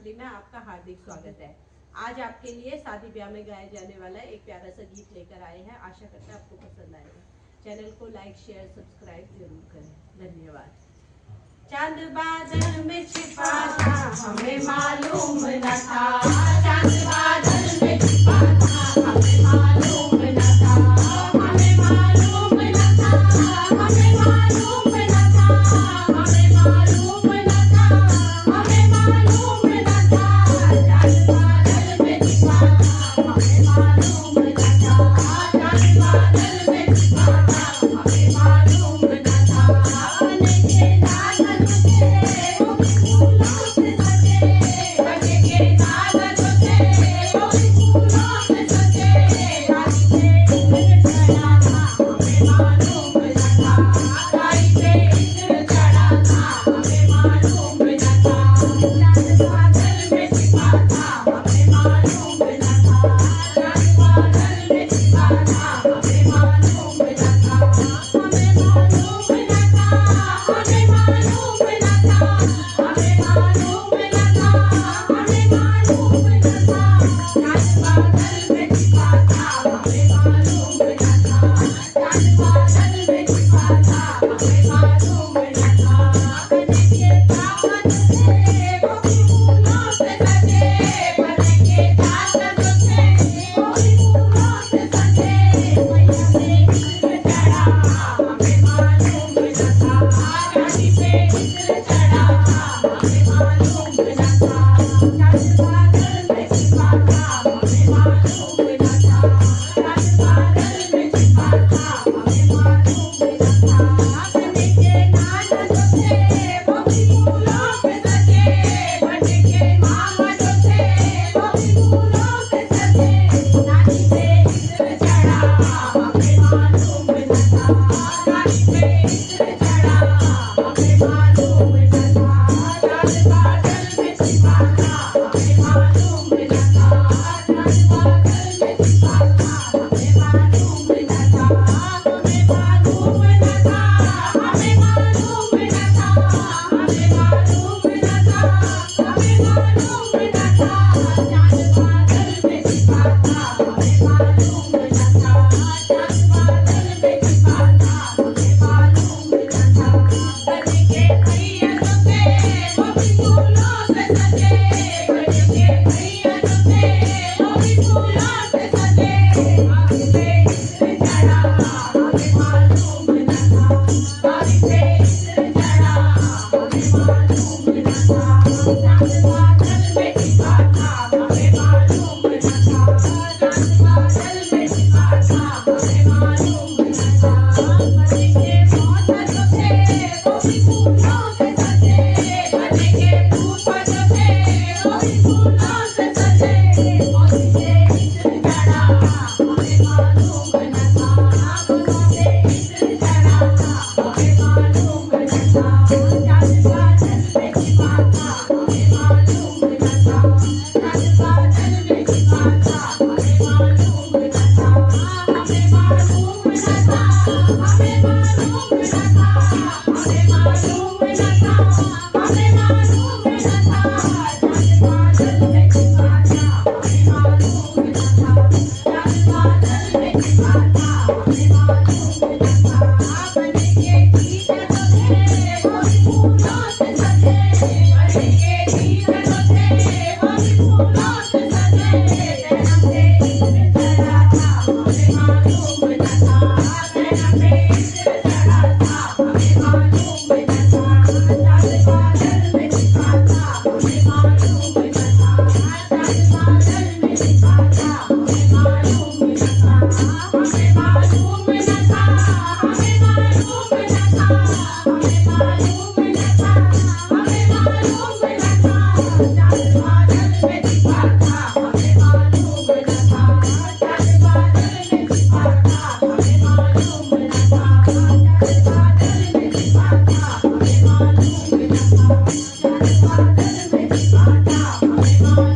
मंडली में आपका हार्दिक स्वागत है। आज आपके लिए शादी ब्याह में गाया जाने वाला एक प्यारा सा गीत लेकर आए हैं। आशा करते हैं आपको पसंद आएगा। चैनल को लाइक शेयर सब्सक्राइब जरूर करें। धन्यवाद। चांद बादल में छिपा था हमें मालूम न था, चांद बादल में छिपा था हमें मालूम न था, हमें मालूम न था, हमें मालूम न था, हमें मालूम न था, हमें मालूम न था, चांद बादल में छिपा था हमें मालूम न था, चांद बादल में छिपा था हमें मालूम न था, लेके नागन थे वो फूलों से सजे, लेके नागन थे वो फूलों से सजे, राही पे इत्र चढ़ा था हमें मालूम न था, राही पे इत्र चढ़ा था हमें मालूम न था, चांद बादल में छिपा था हमें मालूम न था, चांद बादल में छिपा था हमें मालूम न था, हमें मालूम न था, हमें मालूम न था, हमें मालूम न था, हमें मालूम न था, चांद बादल में छिपा था हमें मालूम न था, चांद बादल में छिपा था हमें मालूम न था, बने के ताकत थे वो फूलों से सजे, बने के ताकत थे वो फूलों से सजे, मैया पे इत्र चढ़ा हमें मालूम न था, राही पे इत्र चढ़ा हमें मालूम न था, चांद बादल में छिपा था हमें मालूम न था, चांद बादल में छिपा था हमें मालूम न था, बने के नाना जो थे वो फूलों से सजे, बने के मामा जो थे वो फूलों से सजे, राही पे इत्र चढ़ा हमें मालूम न था, राही पे इत्र चढ़ा हमें मालूम न था, चांद बादल में छिपा था हमें मालूम न था, चांद बादल में छिपा था हमें मालूम न था, हमें मालूम न था, हमें मालूम न था, हमें मालूम न था, हमें मालूम न था, चांद बादल में छिपा था हमें मालूम न था, चांद बादल में छिपा था हमें मालूम न था, बने के भैया जो थे वो फूलों से सजे, बने के भैया जो थे वो फूलों से सजे, राही पे इत्र चढ़ा हमें मालूम न था, राही पे इत्र चढ़ा हमें मालूम न था, चांद बादल में छिपा था हमें मालूम न था, चांद बादल में छिपा था हमें मालूम न था, बने के मौसा जो थे वो फूलों से सजे, बने के फूफा जो थे वो फूलों से सजे, मौसी पे इत्र चढ़ा हमें मालूम न था, मौसा पे इत्र चढ़ा हमें मालूम न था, चांद बादल में छिपा था हमें मालूम न था, चांद बादल में छिपा था हमें मालूम न था, हमें मालूम न था, हमें मालूम न था, हमें मालूम न था, हमें मालूम न था, चांद बादल में छिपा था हमें मालूम न था, चांद बादल में छिपा था हमें मालूम न था, बने के गीत जो थे वो फूलों से सजे, बने के गीत जो थे वो फूलों से सजे, तेरा पे इत्र चढ़ा था हमें मालूम न था, तेरा पे इत्र चढ़ा था हमें मालूम न था, चांद बादल में छिपा था हमें मालूम न था, चांद बादल में छिपा था हमें मालूम न था, हमें मालूम न था, हमें मालूम न था, हमें मालूम न था, हमें मालूम न था, चांद बादल में छिपा था हमें मालूम न था, चांद बादल में छिपा था हमें मालूम न था, चांद बादल में छिपा था हमें मालूम न था, चांद बादल में छिपा था हमें मालूम